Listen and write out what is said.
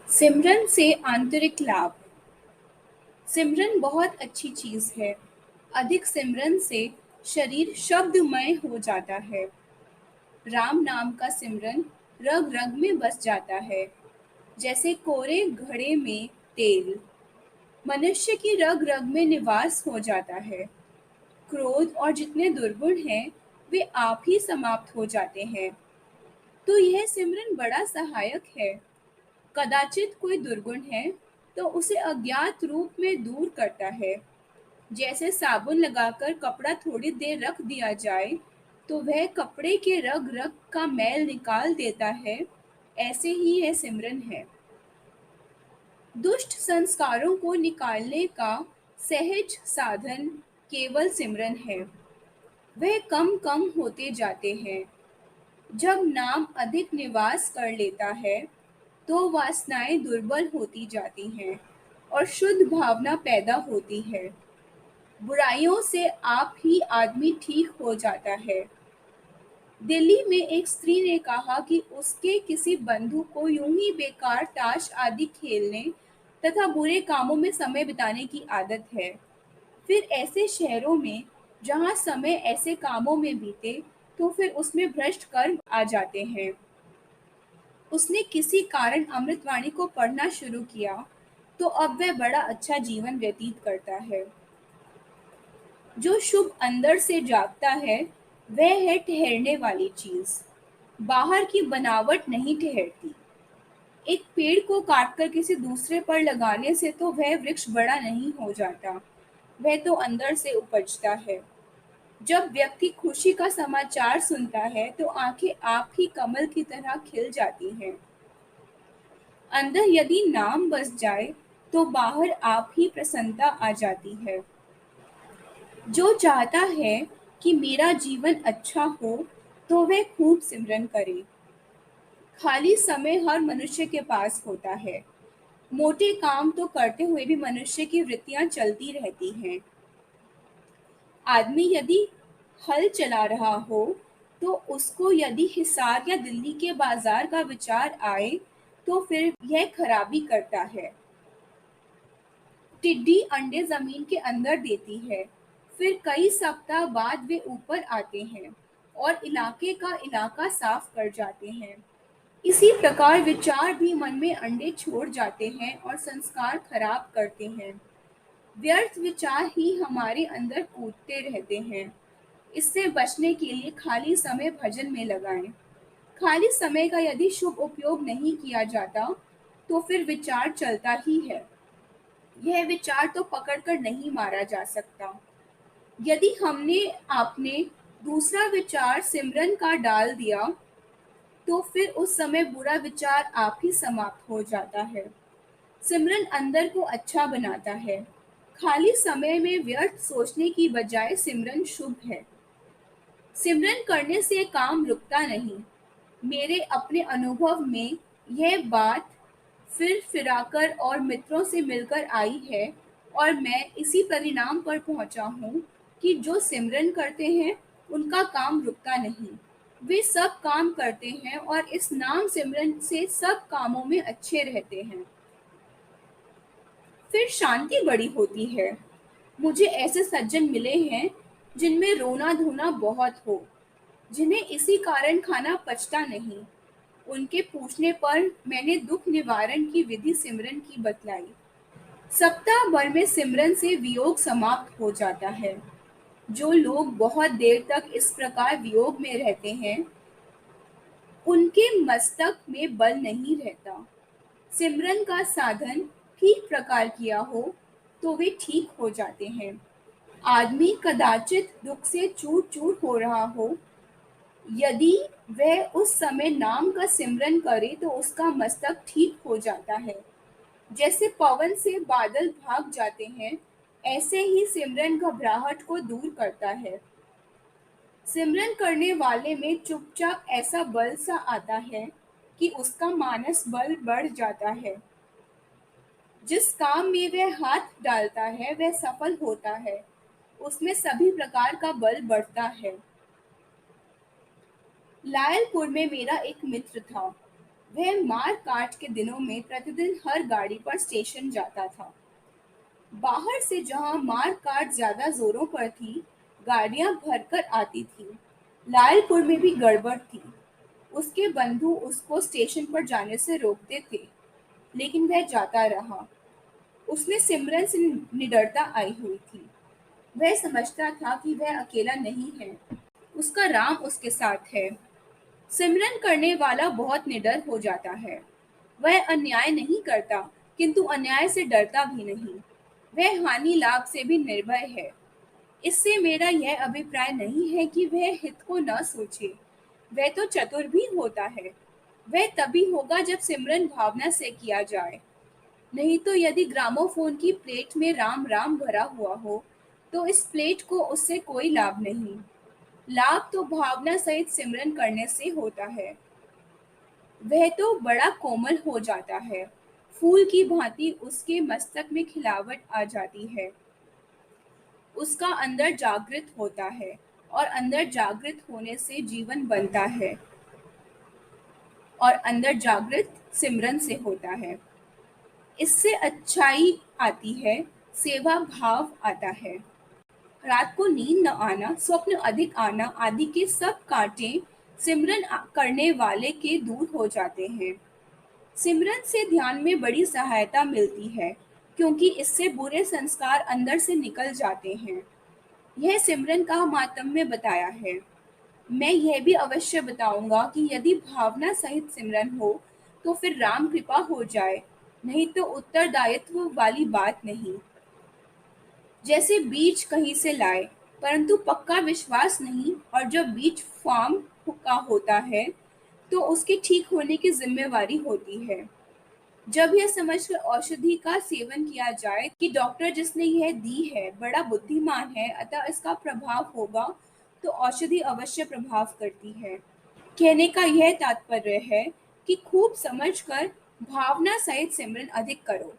सिमरन से आंतरिक लाभ। सिमरन बहुत अच्छी चीज है। अधिक सिमरन से शरीर शब्दमय हो जाता है। राम नाम का सिमरन रग रग में बस जाता है, जैसे कोरे घड़े में तेल। मनुष्य की रग रग में निवास हो जाता है। क्रोध और जितने दुर्गुण हैं, वे आप ही समाप्त हो जाते हैं। तो यह सिमरन बड़ा सहायक है। कदाचित कोई दुर्गुण है तो उसे अज्ञात रूप में दूर करता है। जैसे साबुन लगाकर कपड़ा थोड़ी देर रख दिया जाए तो वह कपड़े के रग रग का मैल निकाल देता है, ऐसे ही यह सिमरन है। दुष्ट संस्कारों को निकालने का सहज साधन केवल सिमरन है। वह कम कम होते जाते हैं। जब नाम अधिक निवास कर लेता है तो वासनाएं दुर्बल होती जाती हैं और शुद्ध भावना पैदा होती है। बुराइयों से आप ही आदमी ठीक हो जाता है। दिल्ली में एक स्त्री ने कहा कि उसके किसी बंधु को यूं ही बेकार ताश आदि खेलने तथा बुरे कामों में समय बिताने की आदत है। फिर ऐसे शहरों में जहाँ समय ऐसे कामों में बीते तो फिर उसमें भ्रष्ट कर्म आ जाते हैं। उसने किसी कारण अमृतवाणी को पढ़ना शुरू किया तो अब वह बड़ा अच्छा जीवन व्यतीत करता है। जो शुभ अंदर से जागता है वह है ठहरने वाली चीज। बाहर की बनावट नहीं ठहरती। एक पेड़ को काटकर किसी दूसरे पर लगाने से तो वह वृक्ष बड़ा नहीं हो जाता, वह तो अंदर से उपजता है। जब व्यक्ति खुशी का समाचार सुनता है तो आंखें आप ही कमल की तरह खिल जाती हैं। अंदर यदि नाम बस जाए तो बाहर आप ही प्रसन्नता आ जाती है। जो चाहता है कि मेरा जीवन अच्छा हो तो वह खूब सिमरन करे। खाली समय हर मनुष्य के पास होता है। मोटे काम तो करते हुए भी मनुष्य की वृत्तियां चलती रहती हैं। आदमी यदि हल चला रहा हो तो उसको यदि हिसार या दिल्ली के बाजार का विचार आए तो फिर यह खराबी करता है। टिड्डी अंडे जमीन के अंदर देती है, फिर कई सप्ताह बाद वे ऊपर आते हैं और इलाके का इलाका साफ कर जाते हैं। इसी प्रकार विचार भी मन में अंडे छोड़ जाते हैं और संस्कार खराब करते हैं। व्यर्थ विचार ही हमारे अंदर कूदते रहते हैं। इससे बचने के लिए खाली समय भजन में लगाएं। खाली समय का यदि शुभ उपयोग नहीं किया जाता तो फिर विचार चलता ही है। यह विचार तो पकड़कर नहीं मारा जा सकता। यदि हमने आपने दूसरा विचार सिमरन का डाल दिया तो फिर उस समय बुरा विचार आप ही समाप्त हो जाता है। सिमरन अंदर को अच्छा बनाता है। खाली समय में व्यर्थ सोचने की बजाय सिमरन शुभ है। सिमरन करने से काम रुकता नहीं। मेरे अपने अनुभव में यह बात फिर फिराकर और मित्रों से मिलकर आई है और मैं इसी परिणाम पर पहुंचा हूँ कि जो सिमरन करते हैं उनका काम रुकता नहीं। वे सब काम करते हैं और इस नाम सिमरन से सब कामों में अच्छे रहते हैं। फिर शांति बड़ी होती है। मुझे ऐसे सज्जन मिले हैं जिनमें रोना धोना बहुत हो, जिन्हें इसी कारण खाना पचता नहीं। उनके पूछने पर मैंने दुख निवारण की विधि सिमरन की बतलाई। सप्ताह भर में सिमरन से वियोग समाप्त हो जाता है। जो लोग बहुत देर तक इस प्रकार वियोग में रहते हैं उनके मस्तक में बल नहीं रहता। सिमरन का साधन ठीक प्रकार किया हो तो वे ठीक हो जाते हैं। आदमी कदाचित दुख से चूर चूर हो रहा हो, यदि वह उस समय नाम का सिमरन करे तो उसका मस्तक ठीक हो जाता है। जैसे पवन से बादल भाग जाते हैं, ऐसे ही सिमरन घबराहट को दूर करता है। सिमरन करने वाले में चुपचाप ऐसा बल सा आता है कि उसका मानस बल बढ़ जाता है। जिस काम में वह हाथ डालता है वह सफल होता है। उसमें सभी प्रकार का बल बढ़ता है। लायलपुर में मेरा एक मित्र था। वह मार काट के दिनों में प्रतिदिन हर गाड़ी पर स्टेशन जाता था। बाहर से जहां मार काट ज्यादा जोरों पर थी, गाड़ियां भरकर आती थीं। लालपुर में भी गड़बड़ थी। उसके बंधु उसको स्टेशन पर जाने से रोकते थे, लेकिन वह जाता रहा। उसमें सिमरन से निडरता आई हुई थी। वह समझता था कि वह अकेला नहीं है, उसका राम उसके साथ है। सिमरन करने वाला बहुत निडर हो जाता है। वह अन्याय नहीं करता, किंतु अन्याय से डरता भी नहीं। वह हानि लाभ से भी निर्भय है। इससे मेरा यह अभिप्राय नहीं है कि वह हित को न सोचे। वह तो चतुर भी होता है। वह तभी होगा जब सिमरन भावना से किया जाए। नहीं तो यदि ग्रामोफोन की प्लेट में राम राम भरा हुआ हो, तो इस प्लेट को उससे कोई लाभ नहीं। लाभ तो भावना सहित सिमरन करने से होता है। वह तो बड़ा कोमल हो जाता है। फूल की भांति उसके मस्तक में खिलावट आ जाती है। उसका अंदर जागृत होता है, और अंदर जागृत होने से जीवन बनता है, और अंदर जागृत सिमरन से होता है। इससे अच्छाई आती है, सेवा भाव आता है। रात को नींद न आना, स्वप्न अधिक आना आदि के सब कांटे सिमरन करने वाले के दूर हो जाते हैं। सिमरन से ध्यान में बड़ी सहायता मिलती है, क्योंकि इससे बुरे संस्कार अंदर से निकल जाते हैं। यह सिमरन का मातम्य बताया है। मैं यह भी अवश्य बताऊंगा कि यदि भावना सहित सिमरन हो, तो फिर राम कृपा हो जाए, नहीं तो उत्तरदायित्व वाली बात नहीं। जैसे बीज कहीं से लाए, परंतु पक्का विश्वास नहीं, और जब बीज फार्म का होता है, तो उसके ठीक होने की जिम्मेवारी होती है। जब यह समझकर औषधि का सेवन किया जाए कि डॉक्टर जिसने यह दी है बड़ा बुद्धिमान है, अतः इसका प्रभाव होगा, तो औषधि अवश्य प्रभाव करती है। कहने का यह तात्पर्य है कि खूब समझकर भावना सहित सिमरन अधिक करो।